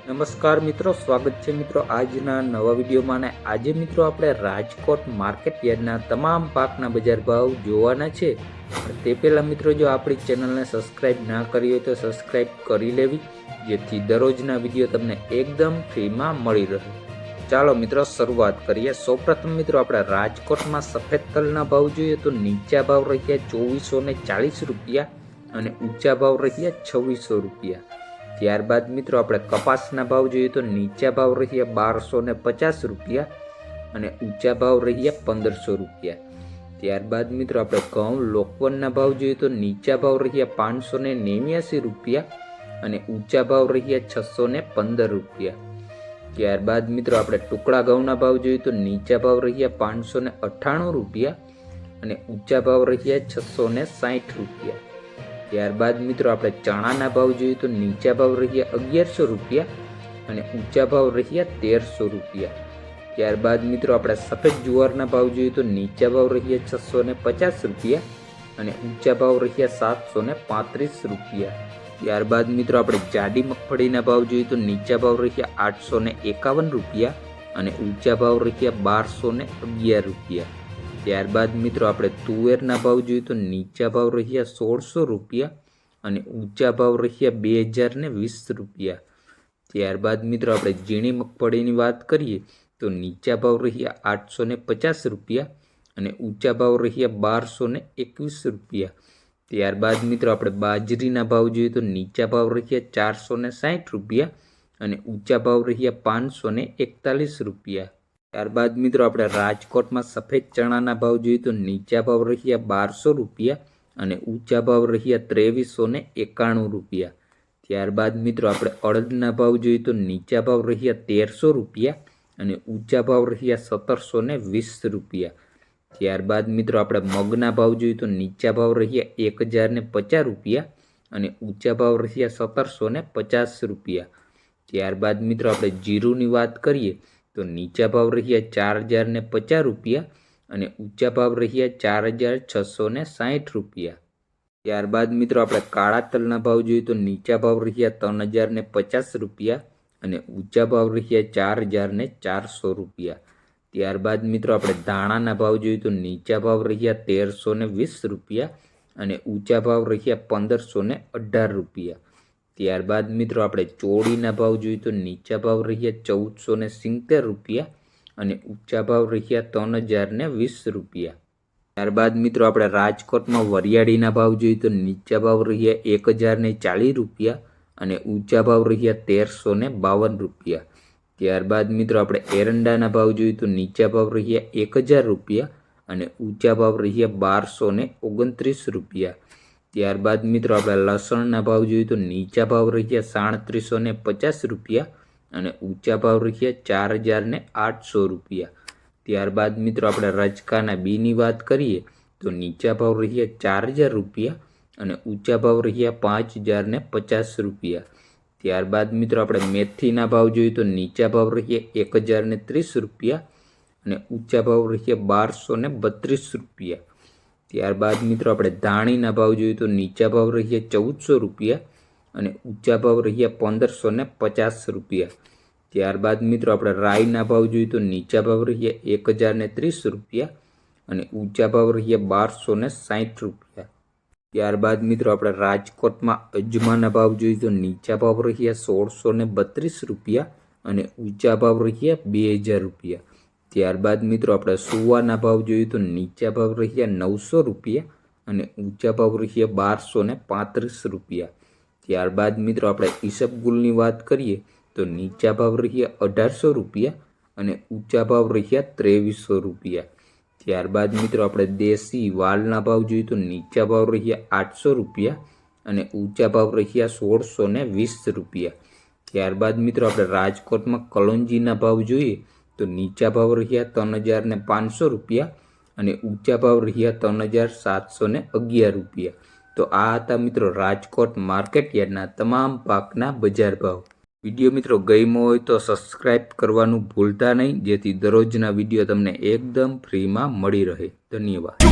નમસ્કાર મિત્રો, સ્વાગત છે મિત્રો આજના નવા વિડીયોમાં. અને આજે મિત્રો આપણે રાજકોટ માર્કેટ યાર્ડના તમામ પાકના બજાર ભાવ જોવાના છે. તે પહેલાં મિત્રો, જો આપણી ચેનલને સબસ્ક્રાઈબ ના કરી હોય તો સબસ્ક્રાઈબ કરી લેવી, જેથી દરરોજના વિડીયો તમને એકદમ ફ્રીમાં મળી રહે. ચાલો મિત્રો શરૂઆત કરીએ. સૌપ્રથમ મિત્રો આપણે રાજકોટમાં સફેદ તલના ભાવ જોઈએ તો નીચા ભાવ રહ્યા 2440 રૂપિયા અને ઊંચા ભાવ રહ્યા 2600 રૂપિયા. ત્યારબાદ મિત્રો આપણે કપાસના ભાવ જોઈએ તો નીચા ભાવ રહ્યા 1250 રૂપિયા અને ઊંચા ભાવ રહ્યા 1500 રૂપિયા. ત્યારબાદ મિત્રો આપણે ઘઉં લોકવનના ભાવ જોઈએ તો નીચા ભાવ રહ્યા 589 રૂપિયા અને ઊંચા ભાવ રહ્યા 615 રૂપિયા. ત્યારબાદ મિત્રો આપણે ટુકડા ઘઉંના ભાવ જોઈએ તો નીચા ભાવ રહ્યા 598 રૂપિયા અને ઊંચા ભાવ રહ્યા 660 રૂપિયા. ત્યારબાદ મિત્રો આપણે ચણાના ભાવ જોઈએ તો નીચા ભાવ રહ્યા 1100 રૂપિયા અને ઊંચા ભાવ રહ્યા 1300 રૂપિયા. ત્યારબાદ મિત્રો આપણે સફેદ જુવારના ભાવ જોઈએ તો નીચા ભાવ રહ્યા 650 રૂપિયા અને ઊંચા ભાવ રહ્યા 735 રૂપિયા. ત્યારબાદ મિત્રો આપણે જાડી મગફળીના ભાવ જોઈએ તો નીચા ભાવ રહ્યા 851 રૂપિયા અને ઊંચા ભાવ રહ્યા 1211 રૂપિયા. ત્યારબાદ મિત્રો આપણે તુવેરના ભાવ જોઈએ તો નીચા ભાવ રહ્યા 1600 રૂપિયા અને ઊંચા ભાવ રહ્યા 2020 રૂપિયા. ત્યારબાદ મિત્રો આપણે ઝીણી મગફળીની વાત કરીએ તો નીચા ભાવ રહ્યા 850 રૂપિયા અને ઊંચા ભાવ રહ્યા 1221 રૂપિયા. ત્યારબાદ મિત્રો આપણે બાજરીના ભાવ જોઈએ તો નીચા ભાવ રહ્યા 460 રૂપિયા અને ઊંચા ભાવ રહ્યા 541 રૂપિયા. ત્યારબાદ મિત્રો આપણે રાજકોટમાં સફેદ ચણાના ભાવ જોઈએ તો નીચા ભાવ રહ્યા 1200 રૂપિયા અને ઊંચા ભાવ રહ્યા 2391 રૂપિયા. ત્યારબાદ મિત્રો આપણે અડદના ભાવ જોઈએ તો નીચા ભાવ રહ્યા 1300 રૂપિયા અને ઊંચા ભાવ રહ્યા 1720 રૂપિયા. ત્યારબાદ મિત્રો આપણે મગના ભાવ જોઈએ તો નીચા ભાવ રહ્યા 1050 રૂપિયા અને ઊંચા ભાવ રહ્યા 1750 રૂપિયા. ત્યારબાદ મિત્રો આપણે જીરુની વાત કરીએ તો નીચા ભાવ રહ્યા 4050 રૂપિયા અને ઊંચા ભાવ રહ્યા 4660 રૂપિયા. ત્યારબાદ મિત્રો આપણે કાળા તલના ભાવ જોઈએ તો નીચા ભાવ રહ્યા 3050 રૂપિયા અને ઊંચા ભાવ રહ્યા 4400 રૂપિયા. ત્યારબાદ મિત્રો આપણે ધાણાના ભાવ જોઈએ તો નીચા ભાવ રહ્યા 1320 રૂપિયા અને ઊંચા ભાવ રહ્યા 1518 રૂપિયા. ત્યારબાદ મિત્રો આપણે ચોળીના ભાવ જોઈએ તો નીચા ભાવ રહ્યા 1470 રૂપિયા અને ઊંચા ભાવ રહ્યા 3020 રૂપિયા. ત્યારબાદ મિત્રો આપણે રાજકોટમાં વરિયાળીના ભાવ જોઈએ તો નીચા ભાવ રહ્યા 1040 રૂપિયા અને ઊંચા ભાવ રહ્યા 1352 રૂપિયા. ત્યારબાદ મિત્રો આપણે એરંડાના ભાવ જોઈએ તો નીચા ભાવ રહ્યા 1000 રૂપિયા અને ઊંચા ભાવ રહ્યા 1229 રૂપિયા. ત્યારબાદ મિત્રો આપણે લસણના ભાવ જોઈએ તો નીચા ભાવ રહ્યા 3750 રૂપિયા અને ઊંચા ભાવ રહ્યા 4800 રૂપિયા. ત્યારબાદ મિત્રો આપણે રજકાના બીની વાત કરીએ તો નીચા ભાવ રહ્યા 4000 રૂપિયા અને ઊંચા ભાવ રહ્યા 5050 રૂપિયા. ત્યારબાદ મિત્રો આપણે મેથીના ભાવ જોઈએ તો નીચા ભાવ રહ્યા 1030 રૂપિયા અને ઊંચા ભાવ રહ્યા 1232 રૂપિયા. ત્યારબાદ મિત્રો આપણે ધાણીના ભાવ જોઈએ તો નીચા ભાવ રહ્યા 1400 રૂપિયા અને ઊંચા ભાવ રહ્યા 1550 રૂપિયા. ત્યારબાદ મિત્રો આપણે રાઈના ભાવ જોઈએ તો નીચા ભાવ રહ્યા 1030 રૂપિયા અને ઊંચા ભાવ રહ્યા 1260 રૂપિયા. ત્યારબાદ મિત્રો આપણે રાજકોટમાં અજમાના ભાવ જોઈએ તો નીચા ભાવ રહ્યા 1632 રૂપિયા અને ઊંચા ભાવ રહ્યા 2000 રૂપિયા. ત્યારબાદ મિત્રો આપણે સુવાના ભાવ જોઈએ તો નીચા ભાવ રહ્યા 900 રૂપિયા અને ઊંચા ભાવ રહ્યા 1235 રૂપિયા. ત્યારબાદ મિત્રો આપણે ઈસબગુલની વાત કરીએ તો નીચા ભાવ રહ્યા 1800 રૂપિયા અને ઊંચા ભાવ રહ્યા 2300 રૂપિયા. ત્યારબાદ મિત્રો આપણે દેશી વાલના ભાવ જોઈએ તો નીચા ભાવ રહ્યા 800 રૂપિયા અને ઊંચા ભાવ રહ્યા 1620 રૂપિયા. ત્યારબાદ મિત્રો આપણે રાજકોટમાં કલોંજીના ભાવ જોઈએ તો નીચા ભાવ રહ્યા 3500 રૂપિયા અને ઊંચા ભાવ રહ્યા 3711 રૂપિયા. તો આ હતા મિત્રો રાજકોટ માર્કેટ યાર્ડના તમામ પાકના બજાર ભાવ. વિડીયો મિત્રો ગમ્યો હોય તો સબસ્ક્રાઈબ કરવાનું ભૂલતા નહીં, જેથી દરરોજના વિડીયો તમને એકદમ ફ્રીમાં મળી રહે. ધન્યવાદ.